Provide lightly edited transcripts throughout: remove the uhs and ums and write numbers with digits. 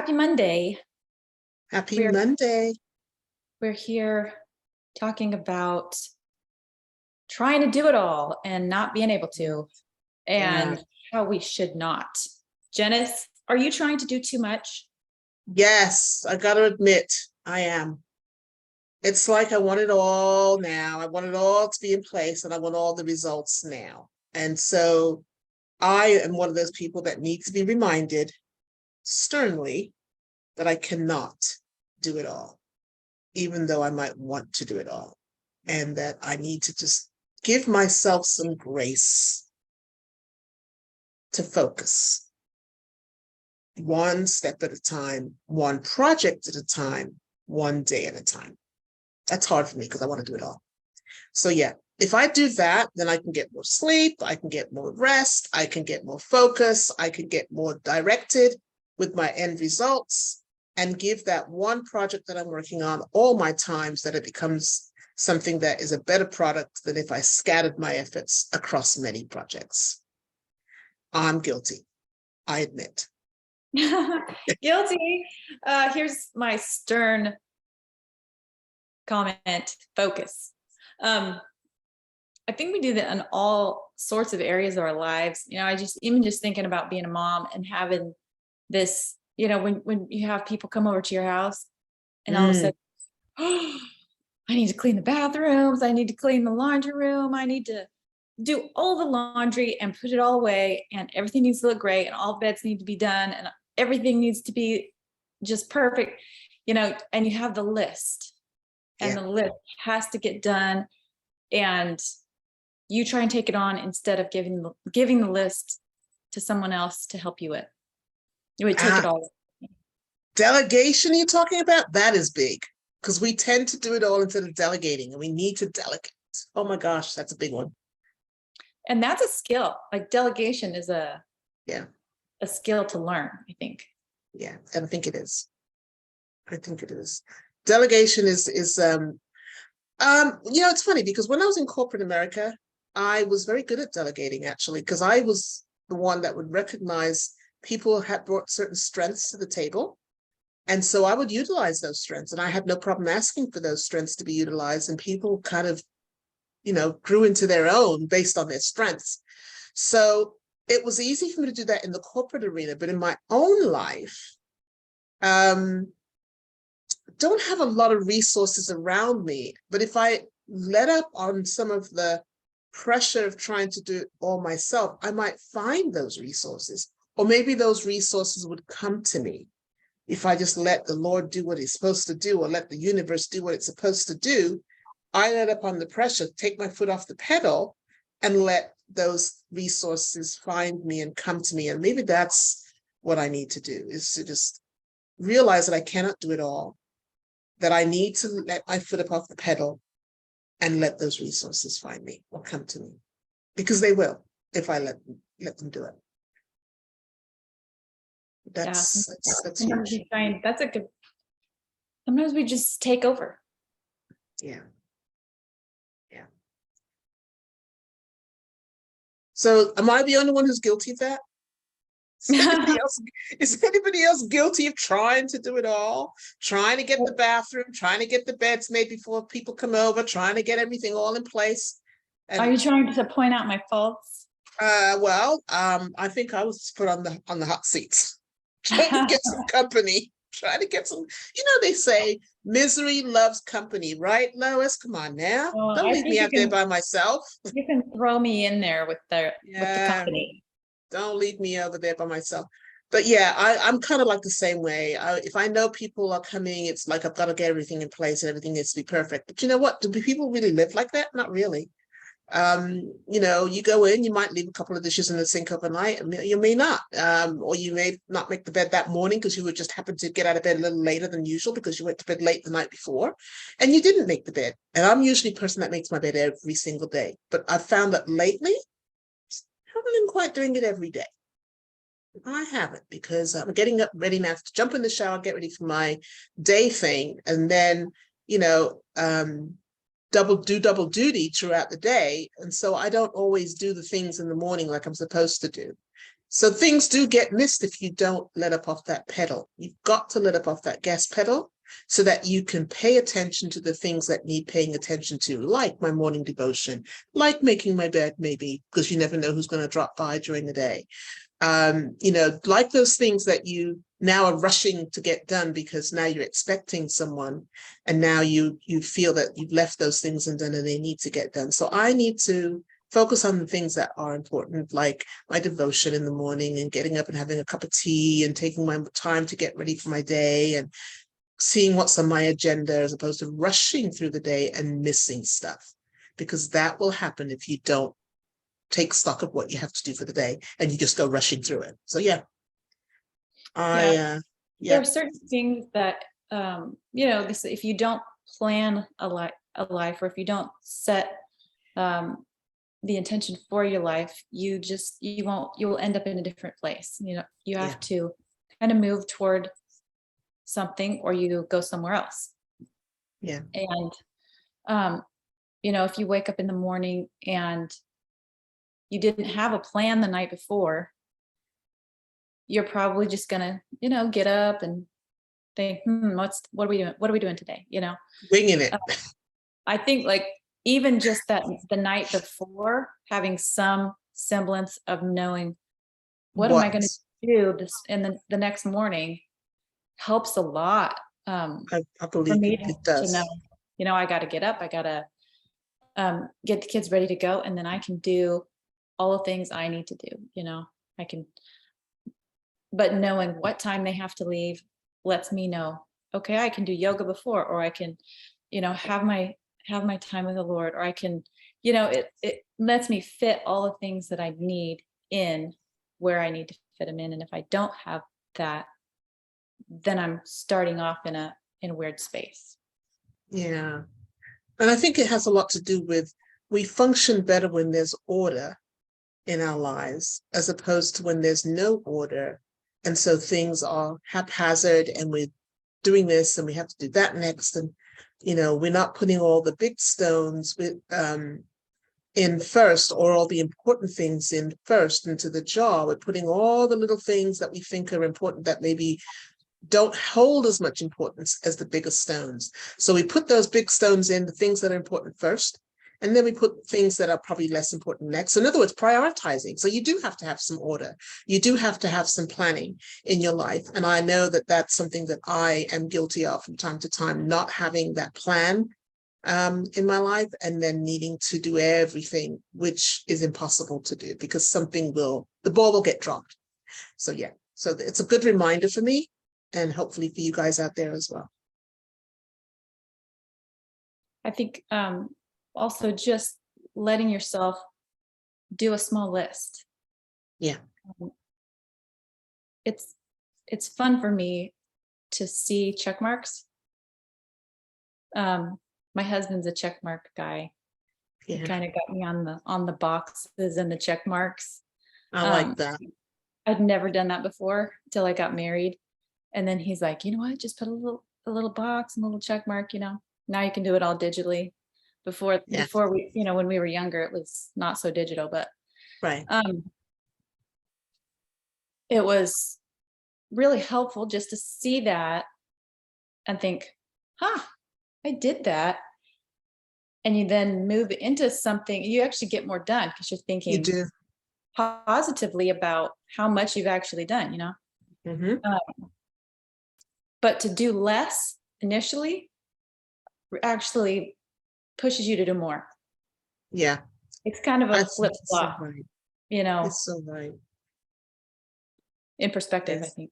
Happy Monday. Happy We're Monday. we're here talking about trying to do it all and not being able to, Yeah. and how we should not. Jenice, are you trying to do too much? Yes, I got to admit, I am. It's like I want it all now. I want it all to be in place and I want all the results now. And so I am one of those people that needs to be reminded sternly that I cannot do it all, even though I might want to do it all. And that I need to just give myself some grace to focus one step at a time, one project at a time, one day at a time. That's hard for me because I want to do it all. So yeah, if I do that, then I can get more sleep, I can get more rest, I can get more focus, I can get more directed with my end results and give that one project that I'm working on all my time so that it becomes something that is a better product than if I scattered my efforts across many projects. I'm guilty, I admit. Guilty. Here's my stern comment. Focus. I think we do that in all sorts of areas of our lives. I even just thinking about being a mom and having this, when you have people come over to your house and all of a sudden, oh, I need to clean the bathrooms, I need to clean the laundry room, I need to do all the laundry and put it all away, and everything needs to look great, and all beds need to be done, and everything needs to be just perfect, and you have the list, and the list has to get done, and you try and take it on instead of giving the list to someone else to help you with. You would take it all. Delegation you're talking about? That is big because we tend to do it all instead of delegating, and we need to delegate. Oh my gosh, that's a big one. And that's a skill. Like delegation is a skill to learn, I think. Yeah, and I think it is. Delegation is it's funny because when I was in corporate America, I was very good at delegating actually, because I was the one that would recognize people had brought certain strengths to the table. And so I would utilize those strengths, and I had no problem asking for those strengths to be utilized, and people kind of, grew into their own based on their strengths. So it was easy for me to do that in the corporate arena, but in my own life, don't have a lot of resources around me. But if I let up on some of the pressure of trying to do it all myself, I might find those resources, or maybe those resources would come to me if I just let the Lord do what he's supposed to do, or let the universe do what it's supposed to do. I let up on the pressure, take my foot off the pedal, and let those resources find me and come to me. And maybe that's what I need to do, is to just realize that I cannot do it all, that I need to let my foot up off the pedal and let those resources find me or come to me, because they will if I let them do it. That's huge. That's a good. Sometimes we just take over. Yeah. So am I the only one who's guilty of that? Is anybody else guilty of trying to do it all? Trying to get the bathroom, trying to get the beds made before people come over, trying to get everything all in place. And, are you trying to point out my faults? I think I was put on the hot seats. Trying to get some company. Trying to get some, they say misery loves company, right, Lois? Come on now. Don't leave me out there by myself. You can throw me in there with the company. Don't leave me over there by myself. But yeah, I'm kind of like the same way. If I know people are coming, it's like I've got to get everything in place and everything needs to be perfect. But you know what? Do people really live like that? Not really. You go in, you might leave a couple of dishes in the sink overnight, and you may not, or you may not make the bed that morning because you would just happen to get out of bed a little later than usual because you went to bed late the night before, and you didn't make the bed. And I'm usually a person that makes my bed every single day, but I've found that lately, I haven't been quite doing it every day. I haven't, because I'm getting up ready now to jump in the shower, get ready for my day thing, and then double duty throughout the day. And so I don't always do the things in the morning like I'm supposed to do. So things do get missed if you don't let up off that pedal. You've got to let up off that gas pedal so that you can pay attention to the things that need paying attention to, like my morning devotion, like making my bed, maybe, because you never know who's going to drop by during the day. Like those things that you now are rushing to get done because now you're expecting someone, and now you feel that you've left those things undone and they need to get done. So I need to focus on the things that are important, like my devotion in the morning and getting up and having a cup of tea and taking my time to get ready for my day and seeing what's on my agenda, as opposed to rushing through the day and missing stuff, because that will happen if you don't take stock of what you have to do for the day and you just go rushing through it. So yeah. There are certain things that if you don't plan a life, or if you don't set the intention for your life, you'll end up in a different place. You have to kind of move toward something, or you go somewhere else. Yeah. And if you wake up in the morning and you didn't have a plan the night before, you're probably just gonna, get up and think, what are we doing today? Winging it. I think, like, even just that the night before, having some semblance of knowing what am I going to do this in the next morning helps a lot. I For believe me it does. to know, I got to get up, I got to get the kids ready to go, and then I can do all the things I need to do. I can, but knowing what time they have to leave lets me know, okay, I can do yoga before, or I can, have my time with the Lord, or I can, it lets me fit all the things that I need in where I need to fit them in. And if I don't have that, then I'm starting off in a weird space. Yeah. And I think it has a lot to do with, we function better when there's order in our lives, as opposed to when there's no order. And so things are haphazard, and we're doing this and we have to do that next. And, we're not putting all the big stones in first, or all the important things in first into the jar. We're putting all the little things that we think are important that maybe don't hold as much importance as the bigger stones. So we put those big stones in, the things that are important first, and then we put things that are probably less important next. So in other words, prioritizing. So you do have to have some order. You do have to have some planning in your life. And I know that that's something that I am guilty of from time to time, not having that plan in my life, and then needing to do everything, which is impossible to do because the ball will get dropped. So yeah, so it's a good reminder for me, and hopefully for you guys out there as well. I think also just letting yourself do a small list. Yeah. It's fun for me to see check marks. My husband's a check mark guy. He kind of got me on the boxes and the check marks. I like that. I'd never done that before till I got married. And then he's like, you know what, just put a little box and a little check mark, now you can do it all digitally. Before we, when we were younger, it was not so digital, but right. It was really helpful just to see that and think, I did that. And you then move into something, you actually get more done because you're thinking You do. positively about how much you've actually done, Mm-hmm. But to do less initially actually pushes you to do more. Yeah. It's kind of a flip flop, so right. It's so right. In perspective, I think.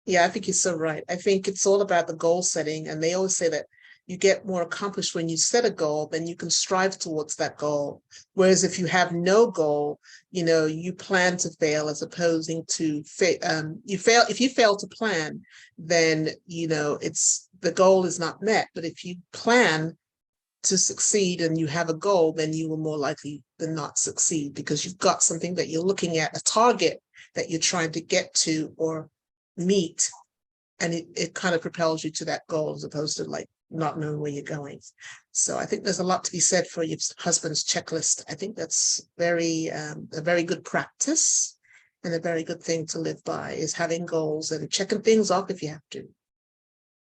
Yeah, I think you're so right. I think it's all about the goal setting. And they always say that you get more accomplished when you set a goal, then you can strive towards that goal. Whereas if you have no goal, you plan to fail, as opposing to if you fail to plan, then it's the goal is not met. But if you plan to succeed and you have a goal, then you will more likely than not succeed, because you've got something that you're looking at, a target that you're trying to get to or meet, and it kind of propels you to that goal, as opposed to like not knowing where you're going. So I think there's a lot to be said for your husband's checklist. I think that's a very good practice and a very good thing to live by, is having goals and checking things off if you have to.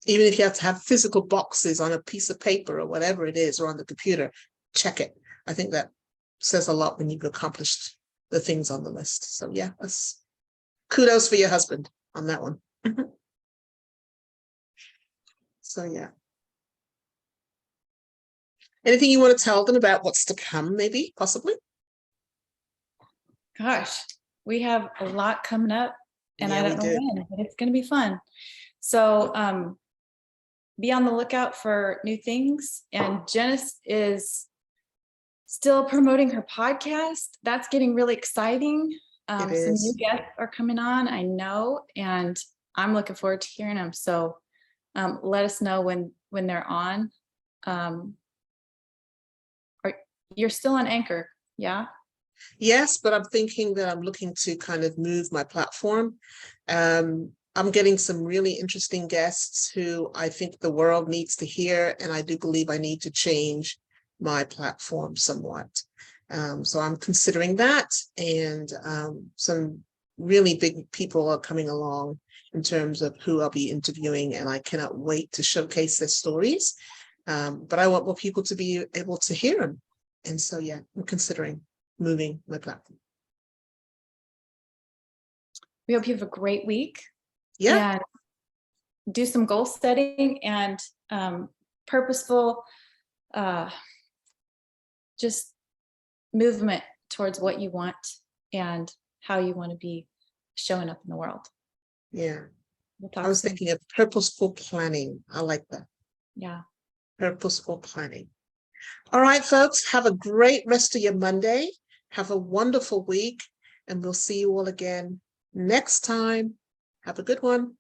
Even if you have to have physical boxes on a piece of paper or whatever it is, or on the computer, check it. I think that says a lot when you've accomplished the things on the list. So yeah, that's kudos for your husband on that one. So yeah. Anything you want to tell them about what's to come, maybe, possibly? Gosh, we have a lot coming up, and Yeah, I we don't know do. when, but it's going to be fun. So be on the lookout for new things. And Jenice is still promoting her podcast. That's getting really exciting. It Some new is. guests are coming on, I know, and I'm looking forward to hearing them. So let us know when they're on. You're still on Anchor, yeah? Yes, but I'm thinking that I'm looking to kind of move my platform. I'm getting some really interesting guests who I think the world needs to hear, and I do believe I need to change my platform somewhat. So I'm considering that, and some really big people are coming along in terms of who I'll be interviewing, and I cannot wait to showcase their stories. But I want more people to be able to hear them. And so, yeah, I'm considering moving my platform. We hope you have a great week. Yeah. And do some goal setting and purposeful just movement towards what you want and how you want to be showing up in the world. Yeah. We'll talk I was soon. thinking of purposeful planning. I like that. Yeah. Purposeful planning. All right, folks, have a great rest of your Monday. Have a wonderful week, and we'll see you all again next time. Have a good one.